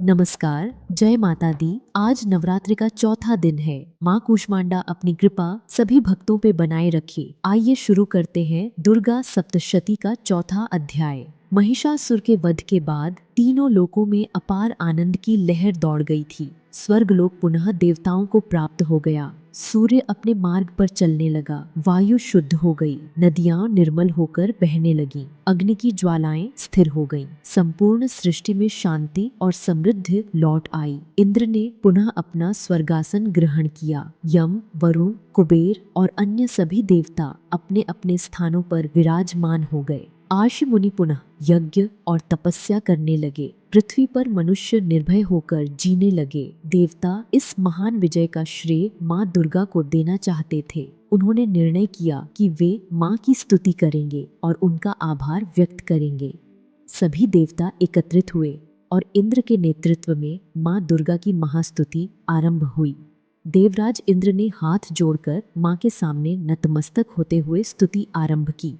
नमस्कार, जय माता दी। आज नवरात्रि का चौथा दिन है। माँ कूष्मांडा अपनी कृपा सभी भक्तों पे बनाए रखे। आइए शुरू करते हैं दुर्गा सप्तशती का चौथा अध्याय। महिषासुर के वध के बाद तीनों लोकों में अपार आनंद की लहर दौड़ गई थी। स्वर्गलोक पुनः देवताओं को प्राप्त हो गया। सूर्य अपने मार्ग पर चलने लगा, वायु शुद्ध हो गई, नदियां निर्मल होकर बहने लगीं, अग्नि की ज्वालाएं स्थिर हो गईं, संपूर्ण सृष्टि में शांति और समृद्धि लौट आई। इंद्र ने पुनः अपना स्वर्गासन ग्रहण किया। यम, वरुण, कुबेर और अन्य सभी देवता अपने अपने स्थानों पर विराजमान हो गए। आर्षि मुनि पुनः यज्ञ और तपस्या करने लगे। पृथ्वी पर मनुष्य निर्भय होकर जीने लगे। देवता इस महान विजय का श्रेय माँ दुर्गा को देना चाहते थे। उन्होंने निर्णय किया कि वे माँ की स्तुति करेंगे और उनका आभार व्यक्त करेंगे। सभी देवता एकत्रित हुए और इंद्र के नेतृत्व में माँ दुर्गा की महास्तुति आरंभ हुई। देवराज इंद्र ने हाथ जोड़कर माँ के सामने नतमस्तक होते हुए स्तुति आरंभ की।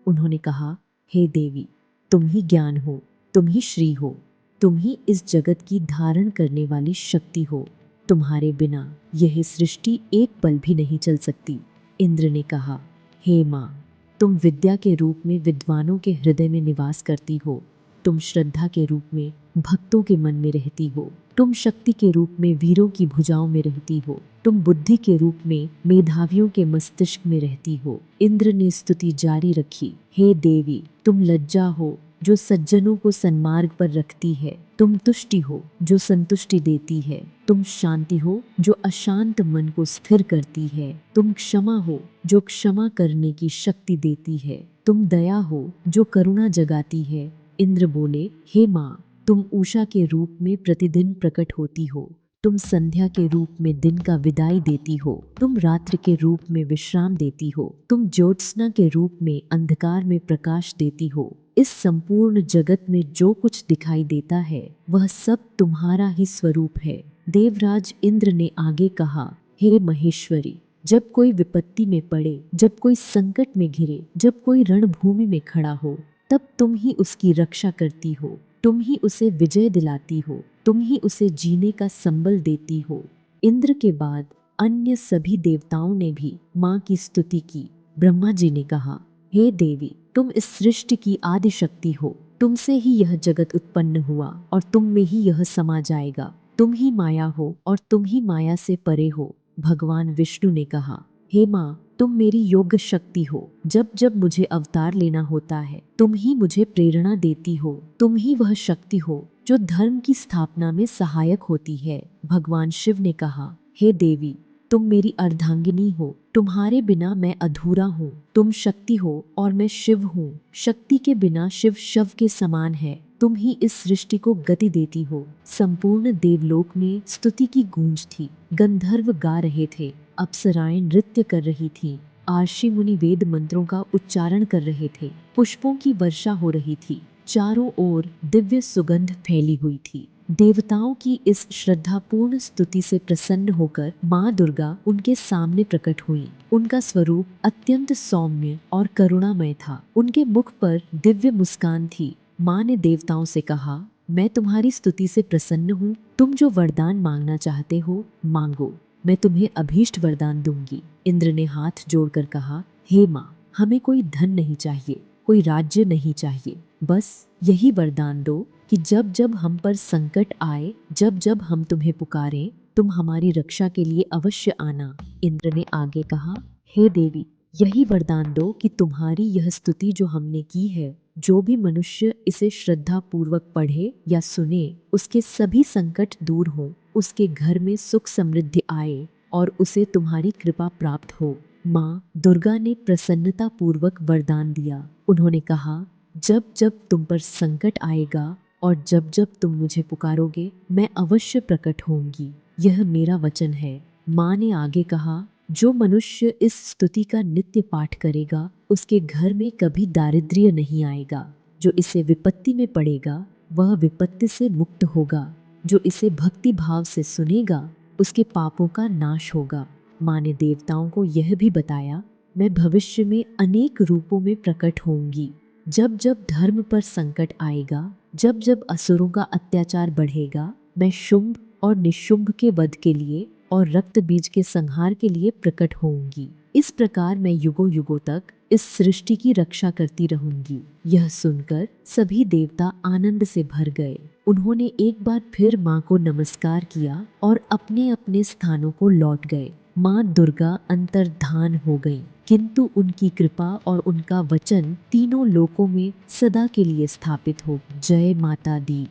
उन्होंने कहा, हे देवी, तुम ही ज्ञान हो, तुम ही श्री हो, तुम ही इस जगत की धारण करने वाली शक्ति हो। तुम्हारे बिना यह सृष्टि एक पल भी नहीं चल सकती। इंद्र ने कहा, हे माँ, तुम विद्या के रूप में विद्वानों के हृदय में निवास करती हो। तुम श्रद्धा के रूप में भक्तों के मन में रहती हो। तुम शक्ति के रूप में वीरों की भुजाओं में रहती हो। तुम बुद्धि के रूप में मेधावियों के मस्तिष्क में रहती हो। इंद्र ने स्तुति जारी रखी, हे देवी, तुम लज्जा हो जो सज्जनों को सन्मार्ग पर रखती है। तुम तुष्टि हो जो संतुष्टि देती है। तुम शांति हो जो अशांत मन को स्थिर करती है। तुम क्षमा हो जो क्षमा करने की शक्ति देती है। तुम दया हो जो करुणा जगाती है। इंद्र बोले, हे माँ, तुम उषा के रूप में प्रतिदिन प्रकट होती हो। तुम संध्या के रूप में दिन का विदाई देती हो। तुम रात्रि के रूप में विश्राम देती हो। तुम ज्योत्सना के रूप में अंधकार में प्रकाश देती हो। इस संपूर्ण जगत में जो कुछ दिखाई देता है वह सब तुम्हारा ही स्वरूप है। देवराज इंद्र ने आगे कहा, हे महेश्वरी, जब कोई विपत्ति में पड़े, जब कोई संकट में घिरे, जब कोई रणभूमि में खड़ा हो, तब तुम ही उसकी रक्षा करती हो। तुम ही उसे विजय दिलाती हो। तुम ही उसे जीने का संबल देती हो। इंद्र के बाद अन्य सभी देवताओं ने भी माँ की स्तुति की। ब्रह्मा जी ने कहा, हे देवी, तुम इस सृष्टि की आदि शक्ति हो। तुमसे ही यह जगत उत्पन्न हुआ और तुम में ही यह समा जाएगा। तुम ही माया हो और तुम ही माया से परे हो। भगवान विष्णु ने कहा, हे माँ, तुम मेरी योग्य शक्ति हो। जब जब मुझे अवतार लेना होता है, तुम ही मुझे प्रेरणा देती हो। तुम ही वह शक्ति हो जो धर्म की स्थापना में सहायक होती है। भगवान शिव ने कहा, हे देवी, तुम मेरी अर्धांगिनी हो। तुम्हारे बिना मैं अधूरा हूँ। तुम शक्ति हो और मैं शिव हूँ। शक्ति के बिना शिव शव के समान है। तुम ही इस सृष्टि को गति देती हो। संपूर्ण देवलोक में स्तुति की गूंज थी। गंधर्व गा रहे थे, अप्सराएं नृत्य कर रही थीं, आर्षि मुनि वेद मंत्रों का उच्चारण कर रहे थे, पुष्पों की वर्षा हो रही थी, चारों ओर दिव्य सुगंध फैली हुई थी। देवताओं की इस श्रद्धापूर्ण स्तुति से प्रसन्न होकर माँ दुर्गा उनके सामने प्रकट हुई। उनका स्वरूप अत्यंत सौम्य और करुणामय था। उनके मुख पर दिव्य मुस्कान थी। माँ ने देवताओं से कहा, मैं तुम्हारी स्तुति से प्रसन्न हूँ। तुम जो वरदान मांगना चाहते हो, मांगो, मैं तुम्हें अभीष्ट वरदान दूंगी। इंद्र ने हाथ जोड़कर कहा, हे माँ, हमें कोई धन नहीं चाहिए, कोई राज्य नहीं चाहिए, बस यही वरदान दो कि जब जब हम पर संकट आए, जब जब हम तुम्हें पुकारें, तुम हमारी रक्षा के लिए अवश्य आना। इंद्र ने आगे कहा, हे देवी, यही वरदान दो कि तुम्हारी यह स्तुति जो हमने की है, जो भी मनुष्य इसे श्रद्धा पूर्वक पढ़े या सुने, उसके सभी संकट दूर हो, उसके घर में सुख समृद्धि आए और उसे तुम्हारी कृपा प्राप्त हो। माँ दुर्गा ने प्रसन्नता पूर्वक वरदान दिया। उन्होंने कहा, जब जब तुम पर संकट आएगा और जब जब तुम मुझे पुकारोगे, मैं अवश्य प्रकट होंगी। यह मेरा वचन है। माँ ने आगे कहा, जो मनुष्य इस स्तुति का नित्य पाठ करेगा, उसके घर में कभी दारिद्र्य नहीं आएगा। जो इसे विपत्ति में पड़ेगा, वह विपत्ति से मुक्त होगा। जो इसे भक्ति भाव से सुनेगा, उसके पापों का नाश होगा। माँ ने देवताओं को यह भी बताया, मैं भविष्य में अनेक रूपों में प्रकट होंगी। जब जब धर्म पर संकट आएगा, जब जब असुरों का अत्याचार बढ़ेगा, मैं शुंभ और निशुंभ के वध के लिए और रक्त बीज के संहार के लिए प्रकट होऊंगी। इस प्रकार मैं युगों युगों तक इस सृष्टि की रक्षा करती रहूंगी। यह सुनकर सभी देवता आनंद से भर गए। उन्होंने एक बार फिर माँ को नमस्कार किया और अपने अपने स्थानों को लौट गए। माँ दुर्गा अंतर्धान हो गईं, किंतु उनकी कृपा और उनका वचन तीनों लोकों में सदा के लिए स्थापित हो। जय माता दी।